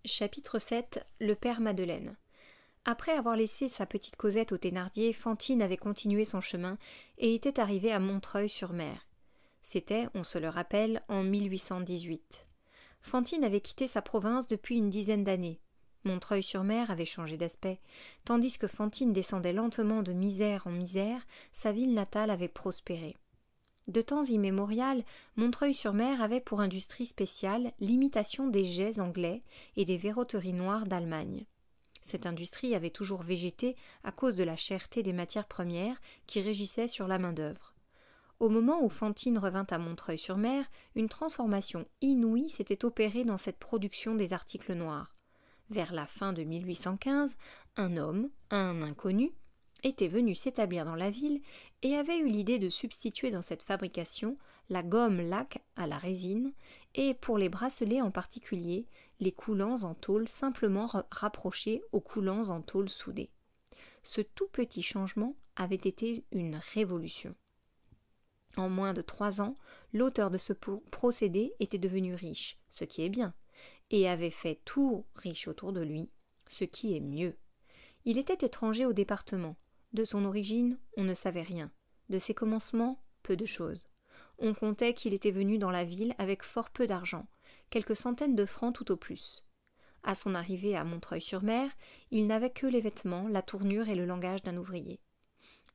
Chapitre 7. Le père Madeleine. Après avoir laissé sa petite Cosette aux Thénardier, Fantine avait continué son chemin et était arrivée à Montreuil-sur-Mer. C'était, on se le rappelle, en 1818. Fantine avait quitté sa province depuis une dizaine d'années. Montreuil-sur-Mer avait changé d'aspect. Tandis que Fantine descendait lentement de misère en misère, sa ville natale avait prospéré. De temps immémorial, Montreuil-sur-Mer avait pour industrie spéciale l'imitation des jais anglais et des verroteries noires d'Allemagne. Cette industrie avait toujours végété à cause de la cherté des matières premières qui régissaient sur la main-d'œuvre. Au moment où Fantine revint à Montreuil-sur-Mer, une transformation inouïe s'était opérée dans cette production des articles noirs. Vers la fin de 1815, un homme, un inconnu, était venu s'établir dans la ville et avait eu l'idée de substituer dans cette fabrication la gomme laque à la résine et, pour les bracelets en particulier, les coulants en tôle simplement rapprochés aux coulants en tôle soudés. Ce tout petit changement avait été une révolution. En moins de 3 ans, l'auteur de ce procédé était devenu riche, ce qui est bien, et avait fait tout riche autour de lui, ce qui est mieux. Il était étranger au département. De son origine, on ne savait rien. De ses commencements, peu de choses. On comptait qu'il était venu dans la ville avec fort peu d'argent, quelques centaines de francs tout au plus. À son arrivée à Montreuil-sur-Mer, il n'avait que les vêtements, la tournure et le langage d'un ouvrier.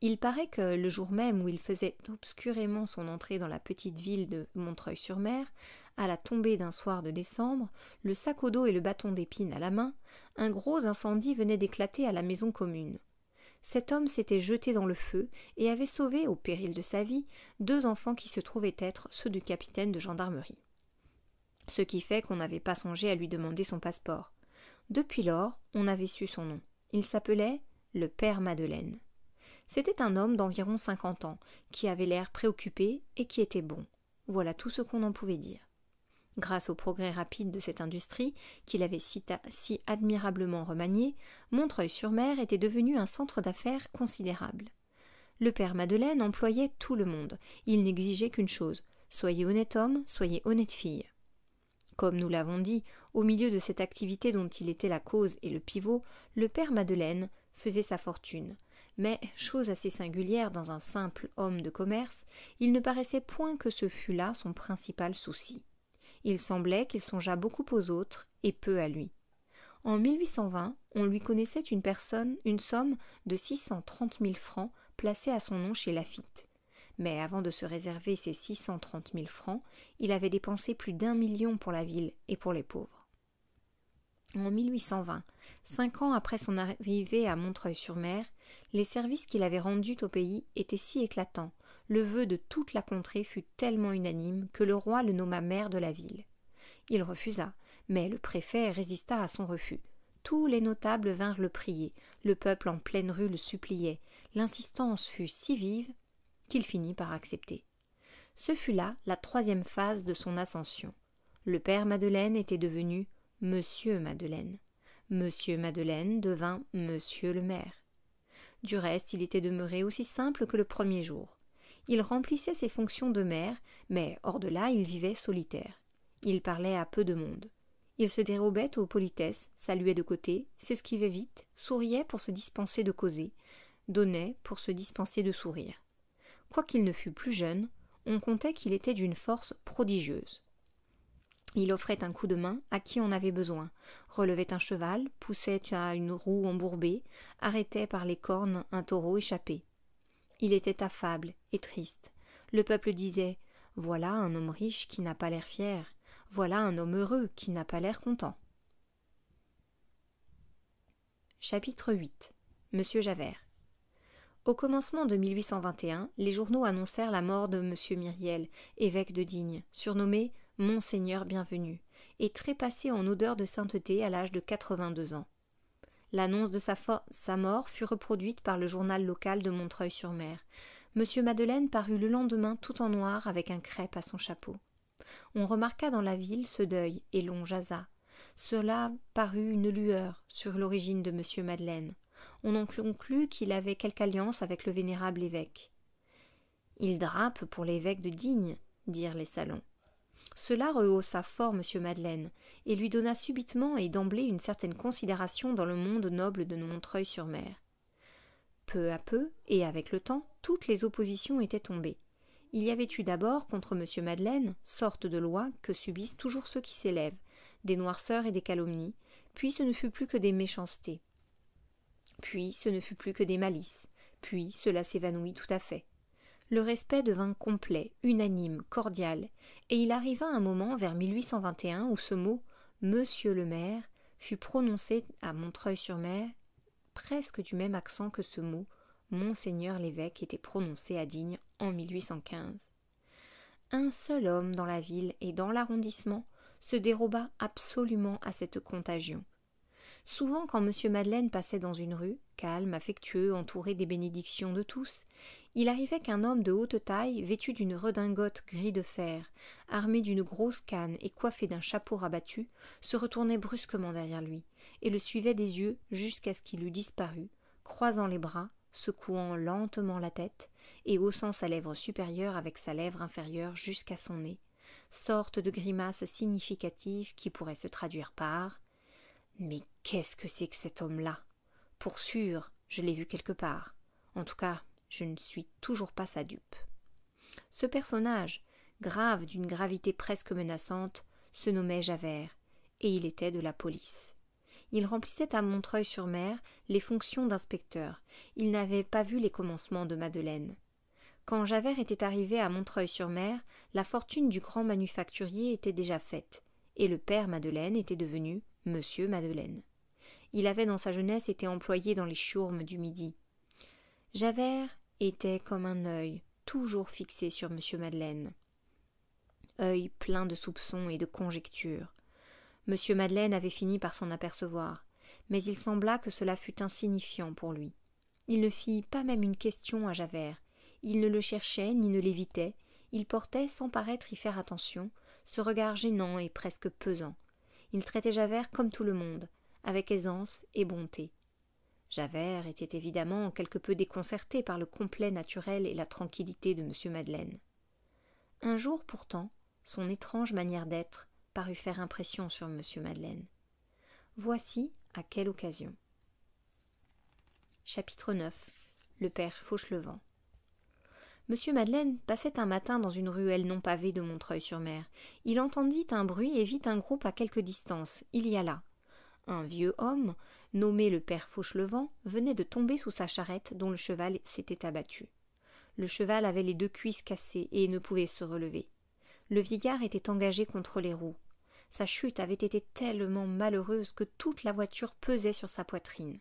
Il paraît que, le jour même où il faisait obscurément son entrée dans la petite ville de Montreuil-sur-Mer, à la tombée d'un soir de décembre, le sac au dos et le bâton d'épine à la main, un gros incendie venait d'éclater à la maison commune. Cet homme s'était jeté dans le feu et avait sauvé, au péril de sa vie, 2 enfants qui se trouvaient être ceux du capitaine de gendarmerie. Ce qui fait qu'on n'avait pas songé à lui demander son passeport. Depuis lors, on avait su son nom. Il s'appelait le père Madeleine. C'était un homme d'environ 50 ans, qui avait l'air préoccupé et qui était bon. Voilà tout ce qu'on en pouvait dire. Grâce au progrès rapide de cette industrie, qu'il avait si admirablement remaniée, Montreuil-sur-Mer était devenu un centre d'affaires considérable. Le père Madeleine employait tout le monde. Il n'exigeait qu'une chose: soyez honnête homme, soyez honnête fille. Comme nous l'avons dit, au milieu de cette activité dont il était la cause et le pivot, le père Madeleine faisait sa fortune. Mais, chose assez singulière dans un simple homme de commerce, il ne paraissait point que ce fût là son principal souci. Il semblait qu'il songeât beaucoup aux autres et peu à lui. En 1820, on lui connaissait une somme de 630 000 francs placée à son nom chez Laffitte. Mais avant de se réserver ces 630 000 francs, il avait dépensé plus d'1 million pour la ville et pour les pauvres. En 1820, 5 ans après son arrivée à Montreuil-sur-Mer, les services qu'il avait rendus au pays étaient si éclatants, le vœu de toute la contrée fut tellement unanime que le roi le nomma maire de la ville. Il refusa, mais le préfet résista à son refus. Tous les notables vinrent le prier, le peuple en pleine rue le suppliait, l'insistance fut si vive qu'il finit par accepter. Ce fut là la 3e phase de son ascension. Le père Madeleine était devenu Monsieur Madeleine. Monsieur Madeleine devint Monsieur le maire. Du reste, il était demeuré aussi simple que le premier jour. Il remplissait ses fonctions de maire, mais hors de là, il vivait solitaire. Il parlait à peu de monde. Il se dérobait aux politesses, saluait de côté, s'esquivait vite, souriait pour se dispenser de causer, donnait pour se dispenser de sourire. Quoiqu'il ne fût plus jeune, on comptait qu'il était d'une force prodigieuse. Il offrait un coup de main à qui en avait besoin, relevait un cheval, poussait à une roue embourbée, arrêtait par les cornes un taureau échappé. Il était affable et triste. Le peuple disait « Voilà un homme riche qui n'a pas l'air fier. Voilà un homme heureux qui n'a pas l'air content. » Chapitre 8. Monsieur Javert. Au commencement de 1821, les journaux annoncèrent la mort de Monsieur Myriel, évêque de Digne, surnommé Monseigneur Bienvenu, et trépassé en odeur de sainteté à l'âge de 82 ans. L'annonce de sa mort fut reproduite par le journal local de Montreuil-sur-Mer. Monsieur Madeleine parut le lendemain tout en noir avec un crêpe à son chapeau. On remarqua dans la ville ce deuil et l'on jasa. Cela parut une lueur sur l'origine de Monsieur Madeleine. On en conclut qu'il avait quelque alliance avec le vénérable évêque. « Il drape pour l'évêque de Digne », dirent les salons. Cela rehaussa fort M. Madeleine, et lui donna subitement et d'emblée une certaine considération dans le monde noble de Montreuil-sur-Mer. Peu à peu, et avec le temps, toutes les oppositions étaient tombées. Il y avait eu d'abord contre M. Madeleine, sorte de loi que subissent toujours ceux qui s'élèvent, des noirceurs et des calomnies, puis ce ne fut plus que des méchancetés. Puis ce ne fut plus que des malices, puis cela s'évanouit tout à fait. Le respect devint complet, unanime, cordial, et il arriva un moment vers 1821 où ce mot « Monsieur le maire » fut prononcé à Montreuil-sur-Mer presque du même accent que ce mot « Monseigneur l'évêque » était prononcé à Digne en 1815. Un seul homme dans la ville et dans l'arrondissement se déroba absolument à cette contagion. Souvent, quand M. Madeleine passait dans une rue, calme, affectueux, entouré des bénédictions de tous, il arrivait qu'un homme de haute taille, vêtu d'une redingote gris de fer, armé d'une grosse canne et coiffé d'un chapeau rabattu, se retournait brusquement derrière lui, et le suivait des yeux jusqu'à ce qu'il eût disparu, croisant les bras, secouant lentement la tête, et haussant sa lèvre supérieure avec sa lèvre inférieure jusqu'à son nez, sorte de grimace significative qui pourrait se traduire par « Mais qu'est-ce que c'est que cet homme-là ? Pour sûr, je l'ai vu quelque part. En tout cas, je ne suis toujours pas sa dupe. » Ce personnage, grave d'une gravité presque menaçante, se nommait Javert, et il était de la police. Il remplissait à Montreuil-sur-Mer les fonctions d'inspecteur. Il n'avait pas vu les commencements de Madeleine. Quand Javert était arrivé à Montreuil-sur-Mer, la fortune du grand manufacturier était déjà faite, et le père Madeleine était devenu Monsieur Madeleine. Il avait dans sa jeunesse été employé dans les chiourmes du Midi. Javert était comme un œil, toujours fixé sur M. Madeleine. Œil plein de soupçons et de conjectures. M. Madeleine avait fini par s'en apercevoir, mais il sembla que cela fût insignifiant pour lui. Il ne fit pas même une question à Javert. Il ne le cherchait ni ne l'évitait. Il portait, sans paraître y faire attention, ce regard gênant et presque pesant. Il traitait Javert comme tout le monde, avec aisance et bonté. Javert était évidemment quelque peu déconcerté par le complet naturel et la tranquillité de M. Madeleine. Un jour pourtant, son étrange manière d'être parut faire impression sur M. Madeleine. Voici à quelle occasion. Chapitre 9. Le père Fauchelevent. M. Madeleine passait un matin dans une ruelle non pavée de Montreuil-sur-Mer. Il entendit un bruit et vit un groupe à quelque distance. Il y alla. Un vieux homme, nommé le père Fauchelevent, venait de tomber sous sa charrette dont le cheval s'était abattu. Le cheval avait les 2 cuisses cassées et ne pouvait se relever. Le vieillard était engagé contre les roues. Sa chute avait été tellement malheureuse que toute la voiture pesait sur sa poitrine.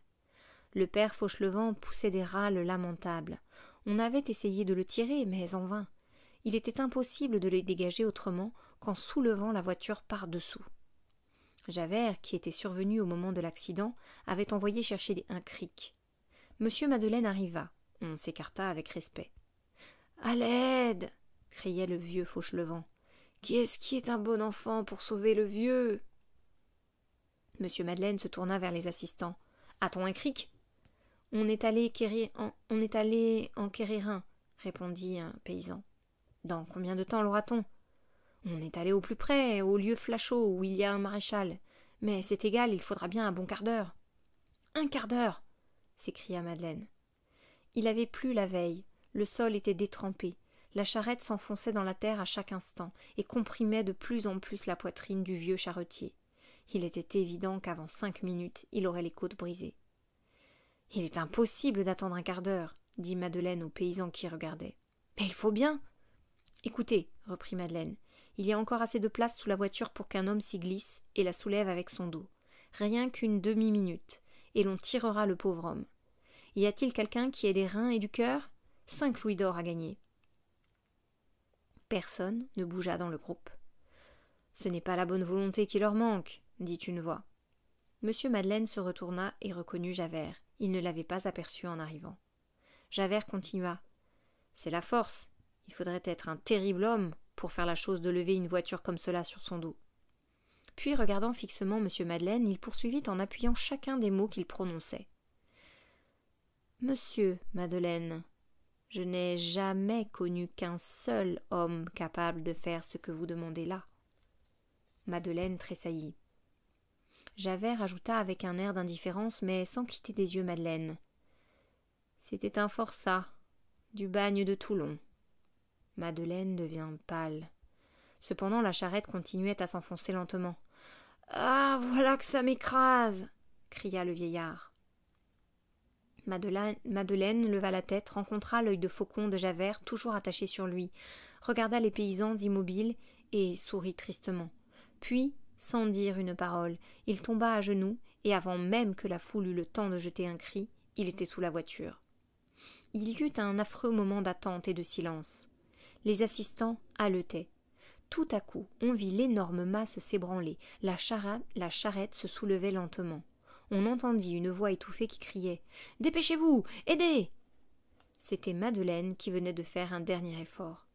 Le père Fauchelevent poussait des râles lamentables. On avait essayé de le tirer, mais en vain. Il était impossible de le dégager autrement qu'en soulevant la voiture par-dessous. Javert, qui était survenu au moment de l'accident, avait envoyé chercher un cric. M. Madeleine arriva. On s'écarta avec respect. « À l'aide !» criait le vieux Fauchelevent. « Qui est-ce qui est un bon enfant pour sauver le vieux ?» M. Madeleine se tourna vers les assistants. « A-t-on un cric ?»« On est allé en quérir un, » répondit un paysan. « Dans combien de temps l'aura-t-on ?»« On est allé au plus près, au lieu Flachot, où il y a un maréchal. Mais c'est égal, il faudra bien un bon quart d'heure. »« Un quart d'heure !» s'écria Madeleine. Il avait plu la veille, le sol était détrempé, la charrette s'enfonçait dans la terre à chaque instant et comprimait de plus en plus la poitrine du vieux charretier. Il était évident qu'avant 5 minutes, il aurait les côtes brisées. « Il est impossible d'attendre un quart d'heure, » dit Madeleine aux paysans qui regardaient. « Mais il faut bien !»« Écoutez, » reprit Madeleine, « il y a encore assez de place sous la voiture pour qu'un homme s'y glisse et la soulève avec son dos. Rien qu'une demi-minute, et l'on tirera le pauvre homme. Y a-t-il quelqu'un qui ait des reins et du cœur ? 5 louis d'or à gagner. » Personne ne bougea dans le groupe. « Ce n'est pas la bonne volonté qui leur manque, » dit une voix. M. Madeleine se retourna et reconnut Javert. Il ne l'avait pas aperçu en arrivant. Javert continua. « C'est la force. Il faudrait être un terrible homme pour faire la chose de lever une voiture comme cela sur son dos. » Puis, regardant fixement M. Madeleine, il poursuivit en appuyant chacun des mots qu'il prononçait. « Monsieur Madeleine, je n'ai jamais connu qu'un seul homme capable de faire ce que vous demandez là. Madeleine tressaillit. Javert ajouta avec un air d'indifférence, mais sans quitter des yeux Madeleine. C'était un forçat, du bagne de Toulon. Madeleine devint pâle. Cependant la charrette continuait à s'enfoncer lentement. Ah, voilà que ça m'écrase cria le vieillard. Madeleine leva la tête, rencontra l'œil de faucon de Javert toujours attaché sur lui, regarda les paysans immobiles et sourit tristement. Puis, sans dire une parole, il tomba à genoux et avant même que la foule eût le temps de jeter un cri, il était sous la voiture. Il y eut un affreux moment d'attente et de silence. Les assistants haletaient. Tout à coup, on vit l'énorme masse s'ébranler, la charrette se soulevait lentement. On entendit une voix étouffée qui criait « Dépêchez-vous, aidez !» C'était Madeleine qui venait de faire un dernier effort.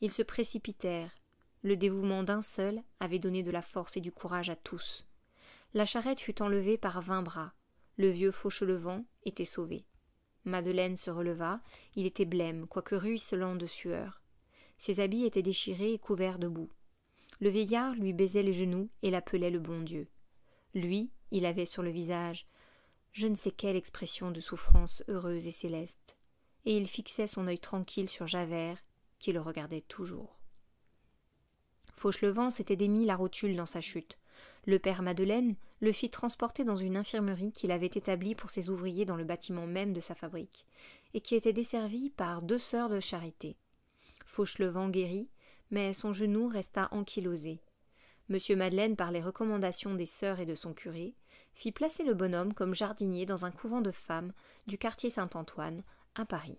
Ils se précipitèrent. Le dévouement d'un seul avait donné de la force et du courage à tous. La charrette fut enlevée par 20 bras. Le vieux Fauchelevent était sauvé. Madeleine se releva, il était blême, quoique ruisselant de sueur. Ses habits étaient déchirés et couverts de boue. Le vieillard lui baisait les genoux et l'appelait le bon Dieu. Lui, il avait sur le visage je ne sais quelle expression de souffrance heureuse et céleste, et il fixait son œil tranquille sur Javert, qui le regardait toujours. Fauchelevent s'était démis la rotule dans sa chute. Le père Madeleine le fit transporter dans une infirmerie qu'il avait établie pour ses ouvriers dans le bâtiment même de sa fabrique, et qui était desservie par 2 sœurs de charité. Fauchelevent guérit, mais son genou resta ankylosé. M. Madeleine, par les recommandations des sœurs et de son curé, fit placer le bonhomme comme jardinier dans un couvent de femmes du quartier Saint-Antoine, à Paris.